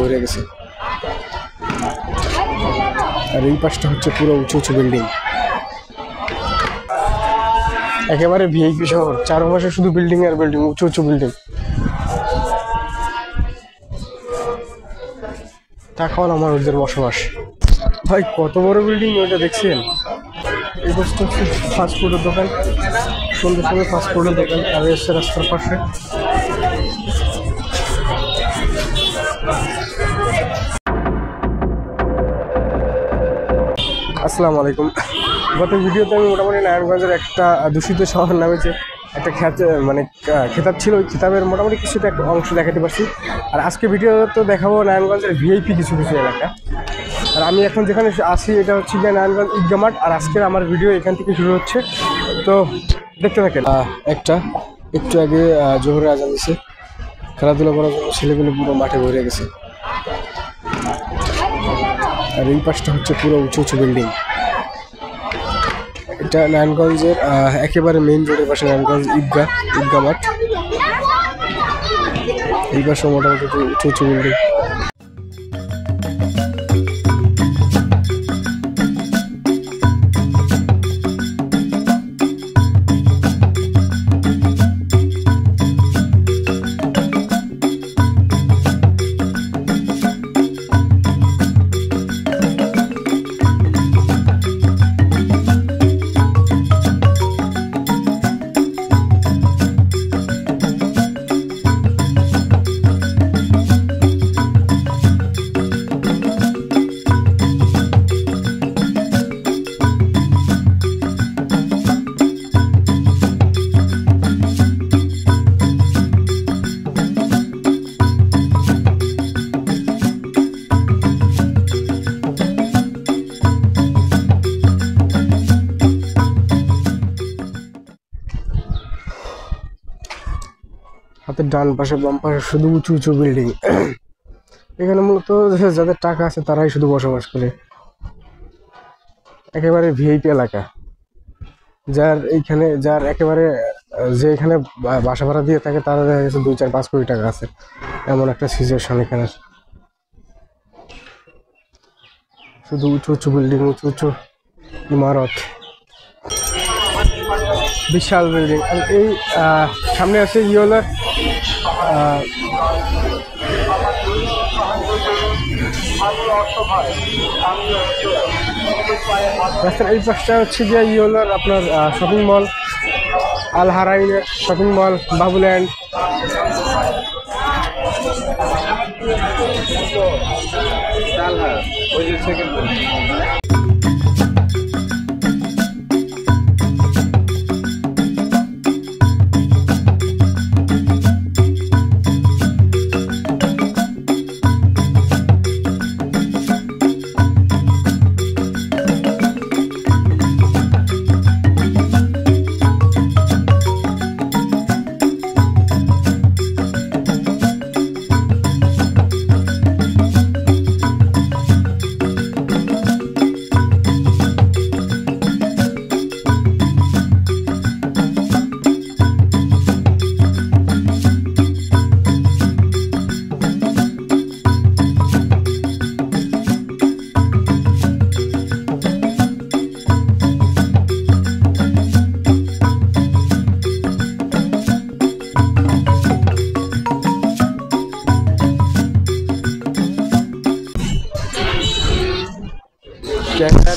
ভরে গেছে। আর এই পাশটা হচ্ছে পুরো উঁচু উঁচু বিল্ডিং, একেবারে ভিআইপি শহর। চারপাশে শুধু বিল্ডিং আর বিল্ডিং, উঁচু উঁচু বিল্ডিং। টাকাওয়ালা মানুষদের বসবাস। ভাই কত বড় বিল্ডিং ওইটা দেখছেন? এই বছর হচ্ছে ফাস্টফুডের দোকান, সুন্দর সুন্দর ফাস্টফুডের দোকান। আর এসছে রাস্তার পাশে আসসালামু আলাইকুম। গত ভিডিওতে আমি মোটামুটি নারায়ণগঞ্জের একটা দূষিত শহর নামে যে একটা খেতাব ছিল, ওই খেতাবের মোটামুটি কিছুটা একটা অংশ দেখাতে পারছি। আর আজকে ভিডিও তো দেখাবো নারায়ণগঞ্জের ভিআইপি কিছু কিছু এলাকা। আর আমি এখন যেখানে আছি এটা হচ্ছে গিয়ে নারায়ণগঞ্জ ঈদগাহ মাঠ। আর আজকের আমার ভিডিও এখান থেকে শুরু হচ্ছে, তো দেখতে থাকেন। একটু আগে জোহরের আজান দিছে, খেলাধুলা করার জন্য ছেলেগুলো পুরো মাঠে ভরে গেছে। আর এই পাশটা হচ্ছে পুরো উঁচু উঁচু বিল্ডিং। এটা নারায়ণগঞ্জের একেবারে মেইন রোডের পাশে নারায়ণগঞ্জ ঈদগাহ মাঠ। এই পাশে মোটামুটি উঁচু উঁচু বিল্ডিং। হাতের ডান পাশে বাম পাশে শুধু উঁচু উঁচু বিল্ডিং। এখানে মূলত যাদের টাকা আছে তারাই শুধু বসবাস করে। একেবারে ভিআইপি এলাকা, যার একেবারে যে এখানে বাসা ভাড়া দিয়ে থাকে তারা দেখা গেছে 2-4-5 কোটি টাকা আছে, এমন একটা সিচুয়েশন এখানে। শুধু উঁচু উঁচু বিল্ডিং, উঁচু উঁচু ইমারত, বিশাল বিল্ডিং। আর এই সামনে আছে ইয়োলার রাস্তার এই পাশটা হচ্ছে গিয়ে ইয়োলার আপনার শপিং মল, আল হারাইনের শপিং মল, বাবুল্যান্ড।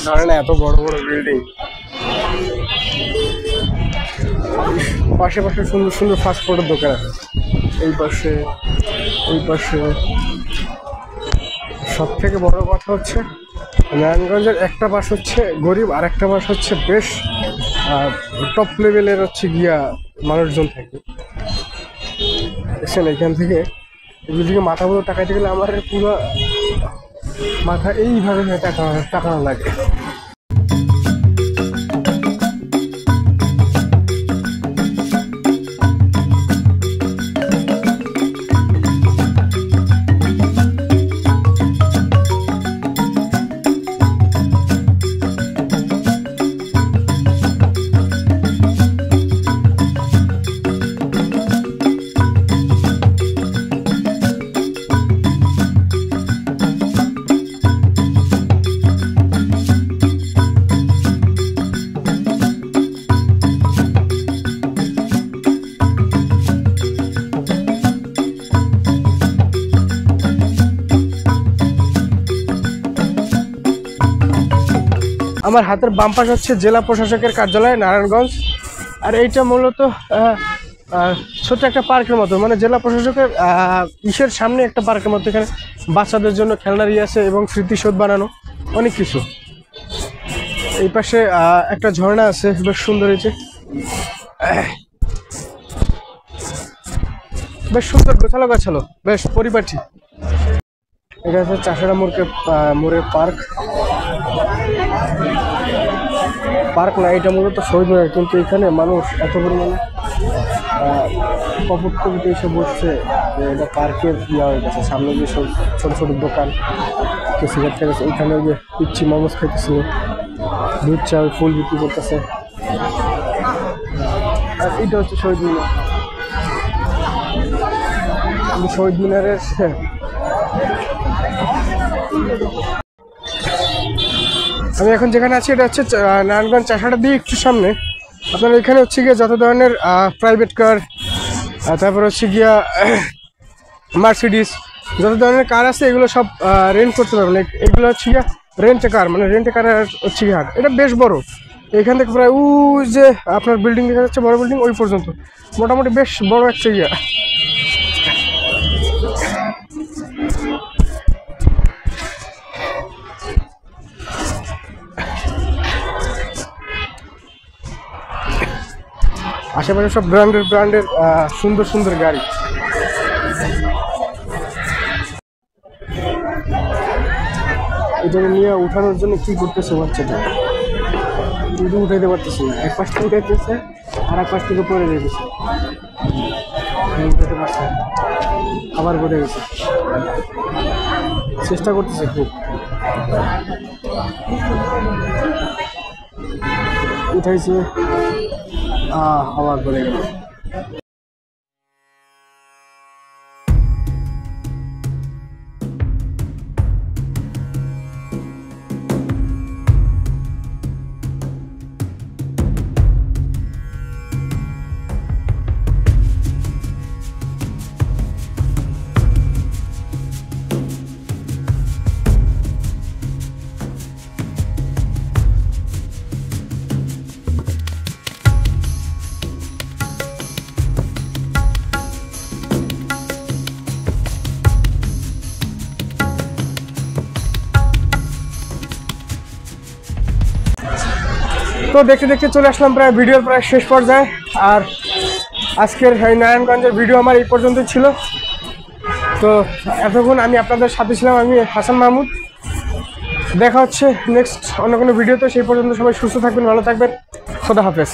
ধরে না এত বড় বড় বিল্ডিং, পাশে পাশে সুন্দর সুন্দর ফাস্টফুডের দোকান আছে। এই পাশে সব থেকে বড় কথা হচ্ছে নারায়ণগঞ্জের একটা পাশ হচ্ছে গরিব, আর একটা পাশ হচ্ছে বেশ টপ লেভেলের হচ্ছে গিয়া মানুষজন থাকে। দেখছেন এখান থেকে এগুলিকে মাথা মতো টাকাইতে গেলে আমার পুরো মাথা এইভাবে টাকা লাগে। আমার হাতের বাম পাশে হচ্ছে জেলা প্রশাসকের কার্যালয় নারায়ণগঞ্জ। আর এইটা মূলত ছোট্ট একটা পার্কের মতো, মানে জেলা প্রশাসকের ইসের সামনে একটা পার্কের মতো। এখানে বাচ্চাদের জন্য খেলনার আছে এবং স্মৃতিসৌধ বানানো অনেক কিছু। এই পাশে একটা ঝর্ণা আছে, বেশ সুন্দর হয়েছে, বেশ সুন্দর গোছালো গোছালো, বেশ পরিপাটি। এটা হচ্ছে চাষাড়া মোড়ের পার্ক না, এটা মূলত শহীদ মিনার। কিন্তু এখানে মানুষ এত পরিমাণে কপট এসে বসছে যে এটা পার্কের ইয়া হয়ে গেছে। সামনে যে সব ছোট ছোট দোকান, সিগারেট খাইতেছে, এখানে যে পিচ্ছি মোমোস খাইতেছিল, দুধ চা ফুল বিক্রি করতেছে। আর এটা হচ্ছে শহীদ মিনার। শহীদ মিনারের আমি এখন যেখানে আছি এটা হচ্ছে নারায়ণগঞ্জ চাষাটা দিয়ে একটু সামনে। আপনার এখানে হচ্ছে গিয়ে যত ধরনের প্রাইভেট কার, তারপর হচ্ছে গিয়া মার্সিডিস, যত ধরনের কার আছে এগুলো সব রেন্ট করতে পারবেন। এগুলো হচ্ছে গিয়া রেন্টে কার, মানে রেন্টে কার হচ্ছে গিয়ে হাট। এটা বেশ বড়, এখান থেকে প্রায় যে আপনার বিল্ডিং দেখা যাচ্ছে বড় বিল্ডিং, ওই পর্যন্ত মোটামুটি বেশ বড় একটা ইয়া। আশেপাশে সব ব্র্যান্ডের সুন্দর সুন্দর গাড়ি। এটাকে নিয়ে উঠানোর জন্য কি করতেছে বাচ্চাটা, কিন্তু উঠাইতে পারতেছে না। এক পাশ থেকে উঠাইতেছে আর এক পাশ থেকে পড়ে যেতেছে, উঠাতে পারছে না, আবার পড়ে গেছে। চেষ্টা করতেছে খুব, উঠাইছে আবার পড়ে গেল। তো দেখতে দেখতে চলে আসলাম প্রায় ভিডিওর প্রায় শেষ পর্যায়ে। আর আজকের এই নারায়ণগঞ্জের ভিডিও আমার এই পর্যন্তই ছিল। তো এতক্ষণ আমি আপনাদের সাথে ছিলাম, আমি হাসান মাহমুদ। দেখা হচ্ছে নেক্সট অন্য কোনো ভিডিওতে। সেই পর্যন্ত সবাই সুস্থ থাকবেন, ভালো থাকবেন, খোদা হাফেজ।